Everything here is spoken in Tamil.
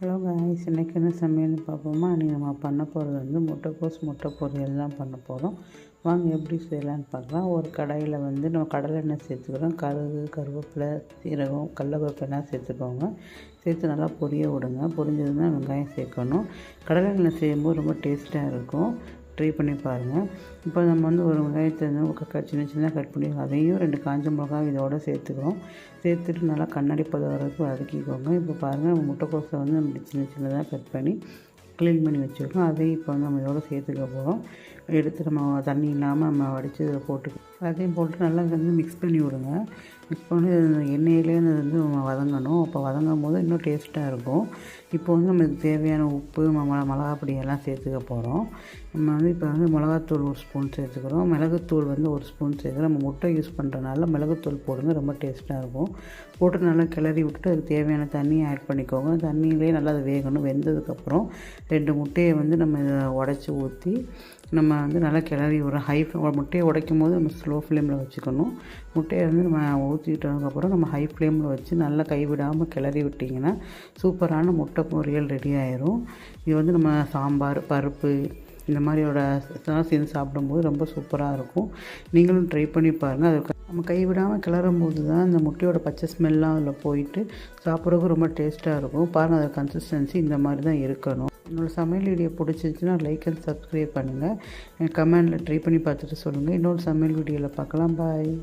ஹலோ காய்ஸ், இன்றைக்கி என்ன சமையல்னு பார்ப்போமா? இன்றைக்கி நம்ம பண்ண போகிறது வந்து முட்டை பொரியல் தான் பண்ண போகிறோம். வாங்க எப்படி செய்யலான்னு பார்க்கலாம். ஒரு கடாயில் வந்து நம்ம கடலெண்ணெய் சேர்த்துக்கிறோம். கடுகு, கருவேப்பிலை, சீரகம், கடலப்பருப்பெல்லாம் சேர்த்துக்கோங்க. சேர்த்து நல்லா பொரிய விடுங்க. பொரிஞ்சதுன்னா வெங்காயம் சேர்க்கணும். கடலெண்ணெய் செய்யும்போது ரொம்ப டேஸ்ட்டாக இருக்கும். ட்ரை பண்ணி பாருங்கள். இப்போ நம்ம வந்து ஒரு வெங்காயத்தை சின்ன சின்னதாக கட் பண்ணி அதையும் 2 காஞ்ச மிளகாய் இதோட சேர்த்துக்கிறோம். சேர்த்துட்டு நல்லா கண்ணாடி பதம் வரைக்கும் வதக்கிக்கோங்க. இப்போ பாருங்கள், நம்ம முட்டைக்கோஸை வந்து நம்ம சின்ன சின்னதாக கட் பண்ணி க்ளீன் பண்ணி வச்சுருக்கோம். அதையும் இப்போ வந்து நம்ம இதோட சேர்த்துக்க போகிறோம். எடுத்து நம்ம தண்ணி இல்லாமல் நம்ம வடித்து இதில் அதையும் போட்டு நல்லா வந்து மிக்ஸ் பண்ணி விடுங்க. மிக்ஸ் பண்ணி எண்ணெயிலே அது வந்து வதங்கணும். அப்போ வதங்கும் போது இன்னும் டேஸ்ட்டாக இருக்கும். இப்போ வந்து நமக்கு தேவையான உப்பு, மிளகாப்பொடி எல்லாம் சேர்த்துக்க போகிறோம். நம்ம வந்து இப்போ வந்து மிளகாத்தூள் 1 ஸ்பூன் சேர்த்துக்கிறோம். மிளகுத்தூள் வந்து 1 ஸ்பூன் சேர்க்குறோம். நம்ம முட்டை யூஸ் பண்ணுறதுனால மிளகுத்தூள் போடுங்க, ரொம்ப டேஸ்ட்டாக இருக்கும். போட்டு நல்லா கிளறி விட்டுட்டு அதுக்கு தேவையான தண்ணியை ஆட் பண்ணிக்கோங்க. தண்ணியிலே நல்லா அது வேகணும். வெந்ததுக்கப்புறம் 2 முட்டையை வந்து நம்ம உடச்சி ஊற்றி நம்ம வந்து நல்லா கிளறி விடுறோம். முட்டையை உடைக்கும் போது நம்ம ஸ்லோ ஃப்ளேமில் வச்சுக்கணும். முட்டையை வந்து நம்ம ஊற்றிட்டதுக்கப்புறம் நம்ம ஹை ஃப்ளேமில் வச்சு நல்லா கைவிடாமல் கிளறி விட்டிங்கன்னா சூப்பரான முட்டை பொரியல் ரெடி ஆயிரும். இது வந்து நம்ம சாம்பார், பருப்பு இந்த மாதிரியோட சேர்ந்து சாப்பிடும்போது ரொம்ப சூப்பராக இருக்கும். நீங்களும் ட்ரை பண்ணி பாருங்கள். அதுக்கு நம்ம கைவிடாமல் கிளறும் போது தான் அந்த முட்டையோட பச்சை ஸ்மெல்லாம் அதில் போயிட்டு சாப்பிட்றதுக்கு ரொம்ப டேஸ்ட்டாக இருக்கும். பாருங்கள், அது கன்சிஸ்டன்சி இந்த மாதிரி தான் இருக்கணும். என்னோடய சமையல் வீடியோ பிடிச்சிருச்சுன்னா லைக் அண்ட் சப்ஸ்கிரைப் பண்ணுங்கள். கமெண்டில் ட்ரை பண்ணி பார்த்துட்டு சொல்லுங்கள். இன்னொரு சமையல் வீடியோவில் பார்க்கலாம். பாய்.